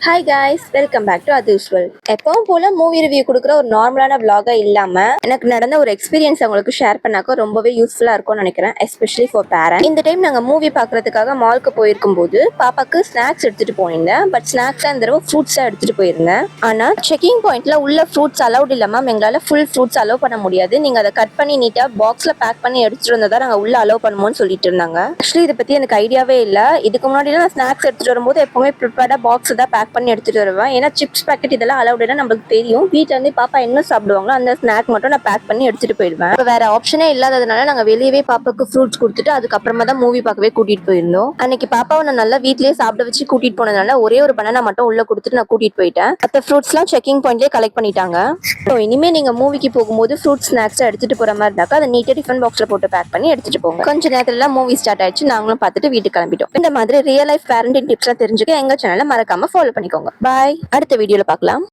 Hi guys, welcome back to as usual. எப்பவும் போல movie review கொடுக்குற ஒரு நார்மலான vlog இல்லாம எனக்கு நடந்த ஒரு எக்ஸ்பீரியன்ஸ் உங்களுக்கு ஷேர் பண்ணாக்க ரொம்பவே யூஸ்ஃபுல்லா இருக்கும்னு நினைக்கிறேன், எஸ்பெஷலி ஃபார் பேரண்ட். இந்த டைம் நாங்கள் மூவி பார்க்கறதுக்காக மால்க்கு போயிருக்கும் போது பாப்பாக்கு ஸ்நாக்ஸ் எடுத்துட்டு போயிருந்தேன். பட் ஸ்நாக்ஸ் இந்த தடவை ஃப்ரூட்ஸா எடுத்துட்டு போயிருந்தேன். ஆனா செக்கிங் பாயிண்ட்ல உள்ள ஃப்ரூட்ஸ் அலௌட் இல்லாம எங்களால ஃபுல் ஃப்ரூட்ஸ் அலோவ் பண்ண முடியாது, நீங்க அதை கட் பண்ணி நீட்டா பாக்ஸ்ல பேக் பண்ணி எடுத்துட்டு வந்ததா நாங்கள் உள்ள அலோவ் பண்ணுவோம்னு சொல்லிட்டு இருந்தாங்க. ஆக்சுவலி இதை பத்தி எனக்கு ஐடியாவே இல்லை. இதுக்கு முன்னாடி நான் ஸ்நாக்ஸ் எடுத்துட்டு வரும்போது எப்பவுமே ப்ரிப்பேர்டா பாக்ஸ் தான் பேக் பண்ணி எடுத்துட்டு வருவேன். ஏன்னா சிப்ஸ் பேக்கெட் இதெல்லாம் அலௌடுனா நம்மளுக்கு தெரியும். வீட்டில் வந்து பாப்பா என்ன சாப்பிடுவாங்களோ அந்த ஸ்நாக் மட்டும் நான் பேக் பண்ணி எடுத்துட்டு போயிடுவேன். இப்போ வேற ஆப்ஷனே இல்லாததுனால நாங்கள் வெளியவே பாப்பாக்கு ஃப்ரூட்ஸ் கொடுத்துட்டு அதுக்கப்புறமா தான் மூவி பார்க்கவே கூட்டிட்டு போயிருந்தோம். அன்னைக்கு பாப்பாவை நான் நல்லா வீட்லயே சாப்பிட வச்சு கூட்டிட்டு போனதுனால ஒரே ஒரு பனானா மட்டும் உள்ள கொடுத்துட்டு நான் கூட்டிட்டு போயிட்டேன். மற்ற ஃப்ரூட்ஸ்லாம் செக்கிங் பாயிண்ட்லேயே கலெக்ட் பண்ணிட்டாங்க. ஸோ இனிமே நீங்க மூவிக்கு போகும்போது ஃப்ரூட்ஸ் ஸ்நாக்ஸ் எடுத்துட்டு போற மாதிரி இருந்தாக்கா அதை நீட்டா டிஃபன் பாக்ஸ்ல போட்டு பேக் பண்ணி எடுத்துட்டு போங்க. கொஞ்ச நேரத்துல மூவி ஸ்டார்ட் ஆயிடுச்சு. நாங்களும் பார்த்துட்டு வீட்டுக்கு கிளம்பிட்டோம். இந்த மாதிரி ரியல் லைஃப் பேரண்டிங் டிப்ஸ்லாம் தெரிஞ்சுக்க எங்க சேனலை மறக்காம ஃபாலோ பண்ணிக்கோங்க. பாய், அடுத்த வீடியோல பார்க்கலாம்.